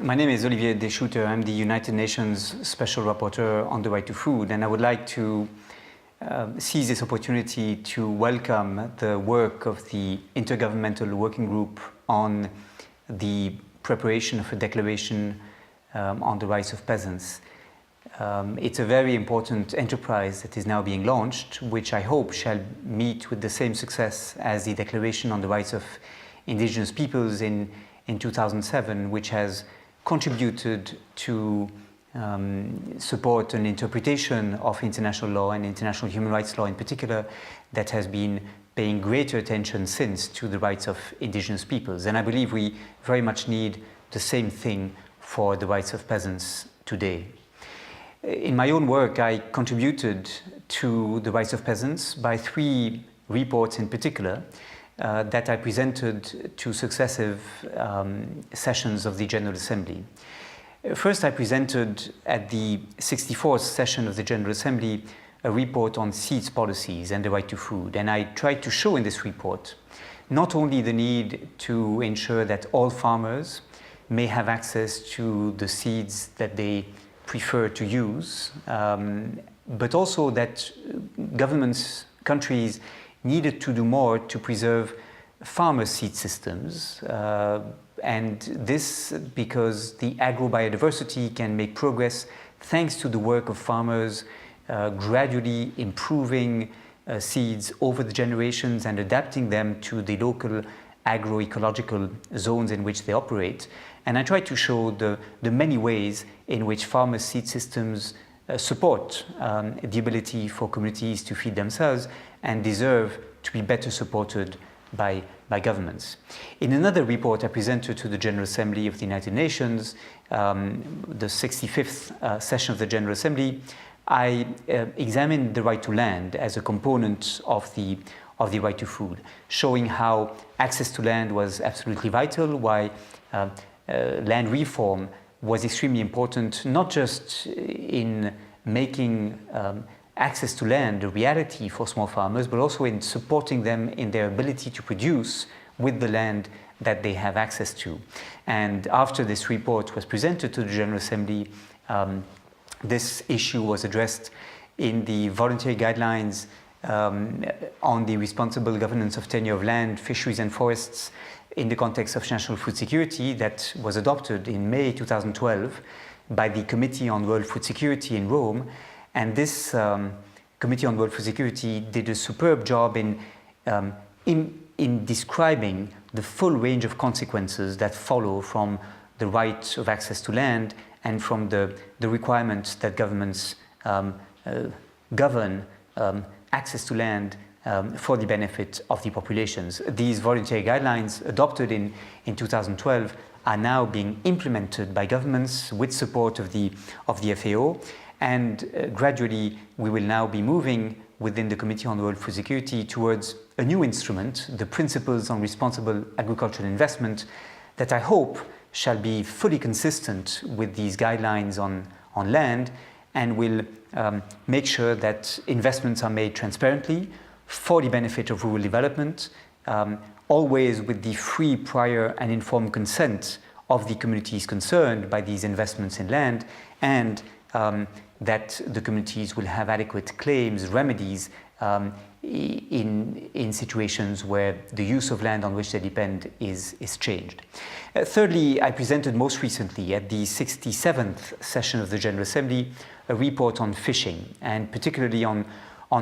My name is Olivier de Schutter. I'm the United Nations Special Rapporteur on the right to food, and I would like to seize this opportunity to welcome the work of the Intergovernmental Working Group on the preparation of a declaration on the rights of peasants. It's a very important enterprise that is now being launched, which I hope shall meet with the same success as the Declaration on the Rights of Indigenous Peoples in 2007, which has contributed to support an interpretation of international law and international human rights law in particular that has been paying greater attention since to the rights of indigenous peoples. And I believe we very much need the same thing for the rights of peasants today. In my own work, I contributed to the rights of peasants by 3 reports in particular that I presented to successive sessions of the General Assembly. First, I presented at the 64th session of the General Assembly a report on seeds policies and the right to food. And I tried to show in this report not only the need to ensure that all farmers may have access to the seeds that they prefer to use, but also that governments, countries needed to do more to preserve farmer seed systems, and this because the agrobiodiversity can make progress thanks to the work of farmers gradually improving seeds over the generations and adapting them to the local agroecological zones in which they operate. And I try to show the many ways in which farmer seed systems support the ability for communities to feed themselves and deserve to be better supported by governments. In another report I presented to the General Assembly of the United Nations, the 65th session of the General Assembly, I examined the right to land as a component of the right to food, showing how access to land was absolutely vital, why land reform was extremely important, not just in making access to land a reality for small farmers, but also in supporting them in their ability to produce with the land that they have access to. And after this report was presented to the General Assembly, this issue was addressed in the voluntary guidelines on the responsible governance of tenure of land, fisheries and forests in the context of national food security that was adopted in May 2012 by the Committee on World Food Security in Rome. And this Committee on World Food Security did a superb job in describing the full range of consequences that follow from the right of access to land and from the requirements that governments govern access to land for the benefit of the populations. These voluntary guidelines adopted in 2012 are now being implemented by governments with support of the FAO, and gradually we will now be moving within the Committee on World Food Security towards a new instrument, the Principles on Responsible Agricultural Investment, that I hope shall be fully consistent with these guidelines on land and will make sure that investments are made transparently for the benefit of rural development, always with the free, prior and informed consent of the communities concerned by these investments in land, and that the communities will have adequate claims, remedies in situations where the use of land on which they depend is changed. Thirdly, I presented most recently at the 67th session of the General Assembly a report on fishing, and particularly on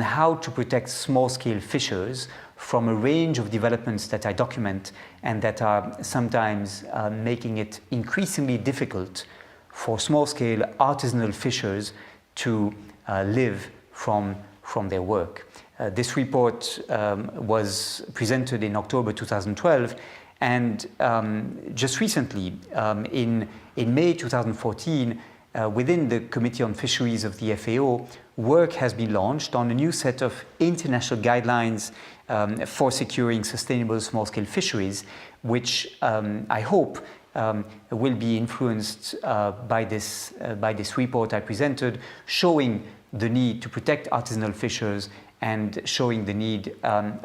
how to protect small-scale fishers from a range of developments that I document and that are sometimes making it increasingly difficult for small-scale artisanal fishers to live from their work. This report was presented in October 2012, and just recently, in May 2014, within the Committee on Fisheries of the FAO, work has been launched on a new set of international guidelines for securing sustainable small-scale fisheries, which I hope will be influenced by this report I presented, showing the need to protect artisanal fishers and showing the need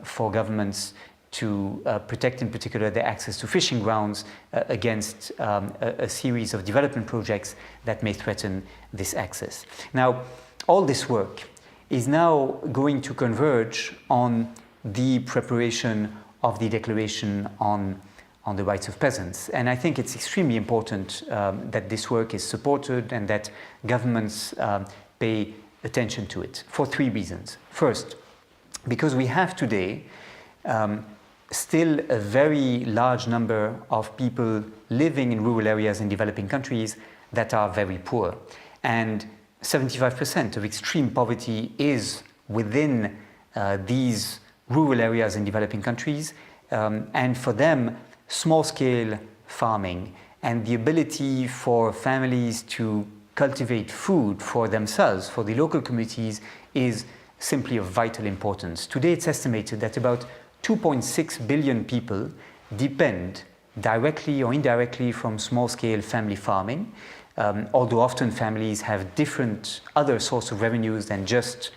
for governments to protect in particular their access to fishing grounds against a series of development projects that may threaten this access. Now, all this work is now going to converge on the preparation of the Declaration on the Rights of Peasants. And I think it's extremely important that this work is supported and that governments pay attention to it for three reasons. First, because we have today still a very large number of people living in rural areas in developing countries that are very poor. And 75% of extreme poverty is within these rural areas in developing countries. And for them, small-scale farming and the ability for families to cultivate food for themselves, for the local communities, is simply of vital importance. Today, it's estimated that about 2.6 billion people depend directly or indirectly from small-scale family farming, although often families have different other sources of revenues than just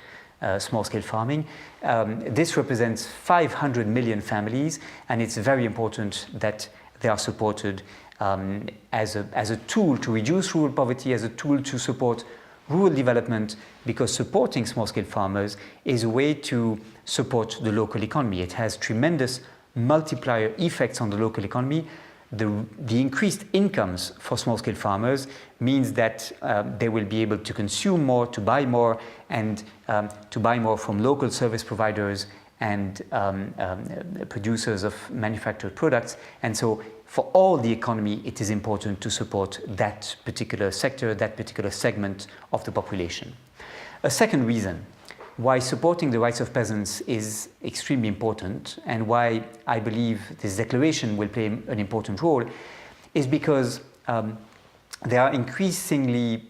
small-scale farming. This represents 500 million families, and it's very important that they are supported as a tool to reduce rural poverty, as a tool to support rural development, because supporting small-scale farmers is a way to support the local economy. It has tremendous multiplier effects on the local economy. The increased incomes for small-scale farmers means that they will be able to consume more, to buy more, and to buy more from local service providers and producers of manufactured products. And so for all the economy, it is important to support that particular sector, that particular segment of the population. A second reason why supporting the rights of peasants is extremely important, and why I believe this declaration will play an important role, is because there are increasingly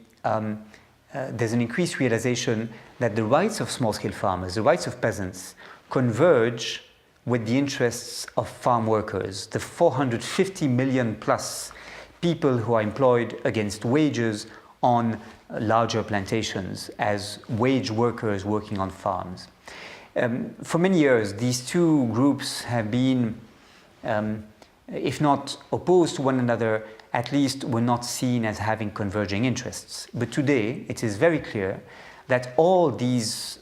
there's an increased realization that the rights of small-scale farmers, the rights of peasants, converge with the interests of farm workers, the 450 million plus people who are employed against wages on larger plantations as wage workers working on farms. For many years, these two groups have been, if not opposed to one another, at least were not seen as having converging interests. But today, it is very clear that all these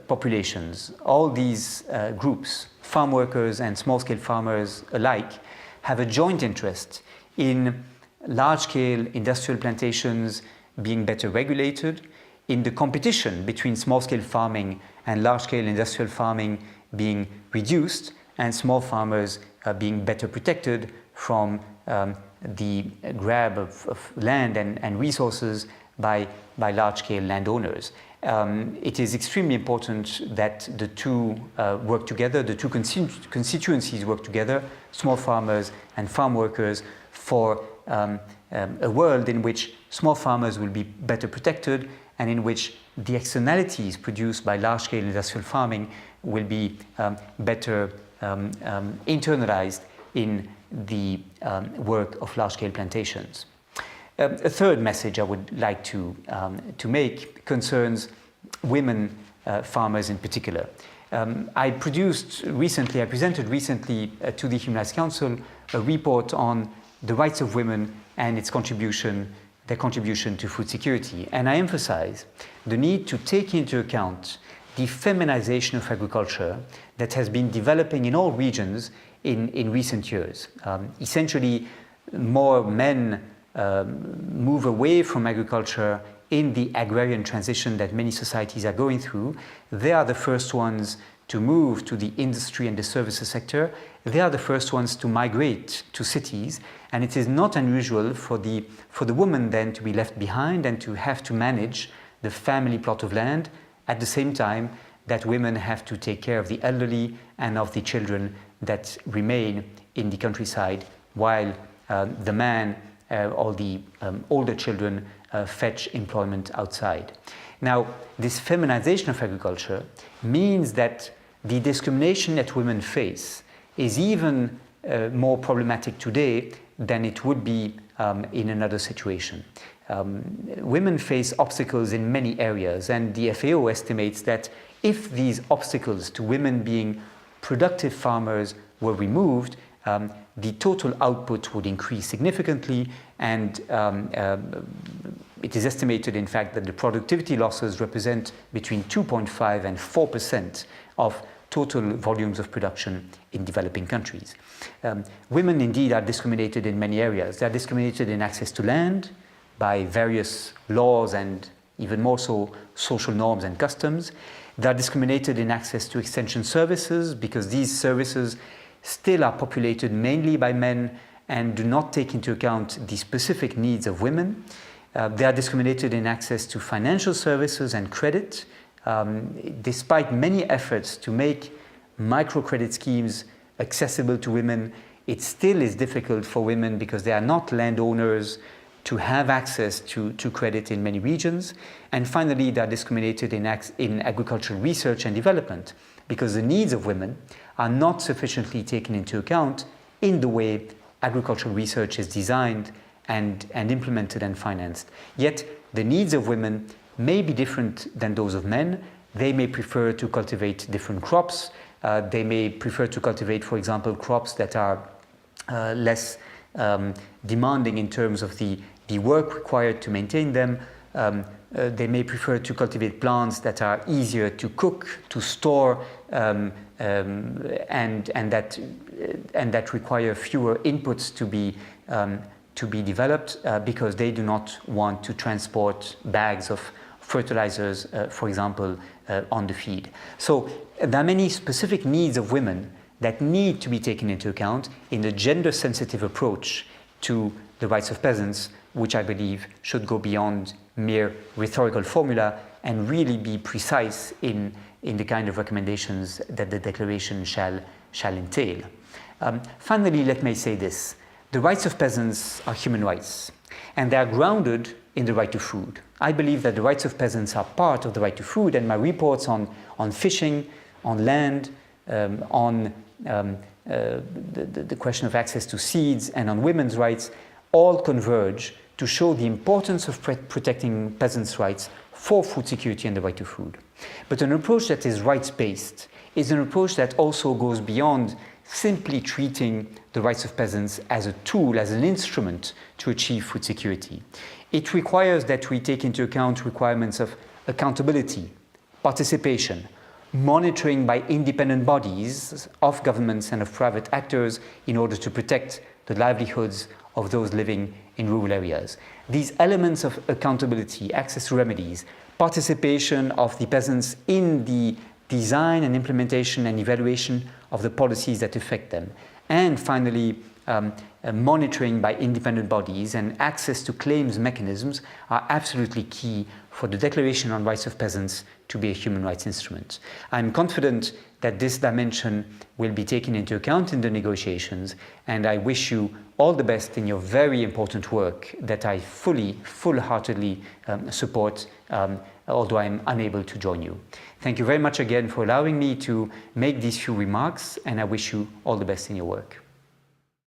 populations, all these groups, farm workers and small-scale farmers alike, have a joint interest in large-scale industrial plantations being better regulated, in the competition between small-scale farming and large-scale industrial farming being reduced, and small farmers being better protected from the grab of land and resources by large-scale landowners. It is extremely important that the two work together, the two constituencies work together, small farmers and farm workers, for a world in which small farmers will be better protected and in which the externalities produced by large-scale industrial farming will be better internalized in the work of large-scale plantations. A third message I would like to make concerns women farmers in particular. I presented recently to the Human Rights Council a report on the rights of women and their contribution to food security. And I emphasize the need to take into account the feminization of agriculture that has been developing in all regions in recent years. Essentially, more men move away from agriculture in the agrarian transition that many societies are going through. They are the first ones to move to the industry and the services sector. They are the first ones to migrate to cities, and it is not unusual for the woman then to be left behind and to have to manage the family plot of land at the same time that women have to take care of the elderly and of the children that remain in the countryside, while the man or the older children fetch employment outside. Now, this feminization of agriculture means that the discrimination that women face is even more problematic today than it would be in another situation. Women face obstacles in many areas, and the FAO estimates that if these obstacles to women being productive farmers were removed, the total output would increase significantly, and it is estimated, in fact, that the productivity losses represent between 2.5 and 4% of total volumes of production in developing countries. Women indeed are discriminated in many areas. They are discriminated in access to land by various laws and even more so social norms and customs. They are discriminated in access to extension services because these services still are populated mainly by men and do not take into account the specific needs of women. They are discriminated in access to financial services and credit. Despite many efforts to make microcredit schemes accessible to women, it still is difficult for women because they are not landowners to have access to credit in many regions. And finally, they are discriminated in agricultural research and development because the needs of women are not sufficiently taken into account in the way agricultural research is designed and implemented and financed. Yet the needs of women may be different than those of men. They may prefer to cultivate different crops. They may prefer to cultivate, for example, crops that are less demanding in terms of the work required to maintain them. They may prefer to cultivate plants that are easier to cook, to store, and that require fewer inputs to be developed because they do not want to transport bags of fertilizers, for example, on the feed. So there are many specific needs of women that need to be taken into account in a gender-sensitive approach to the rights of peasants, which I believe should go beyond mere rhetorical formula and really be precise in the kind of recommendations that the declaration shall entail. Finally, let me say this. The rights of peasants are human rights, and they are grounded in the right to food. I believe that the rights of peasants are part of the right to food, and my reports on fishing, on land, on the question of access to seeds, and on women's rights all converge to show the importance of protecting peasants' rights for food security and the right to food. But an approach that is rights-based is an approach that also goes beyond simply treating the rights of peasants as a tool, as an instrument to achieve food security. It requires that we take into account requirements of accountability, participation, monitoring by independent bodies of governments and of private actors in order to protect the livelihoods of those living in rural areas. These elements of accountability, access to remedies, participation of the peasants in the design and implementation and evaluation of the policies that affect them, and finally, monitoring by independent bodies and access to claims mechanisms are absolutely key for the Declaration on Rights of Peasants to be a human rights instrument. I'm confident that this dimension will be taken into account in the negotiations, and I wish you all the best in your very important work that I full-heartedly support, although I'm unable to join you. Thank you very much again for allowing me to make these few remarks, and I wish you all the best in your work.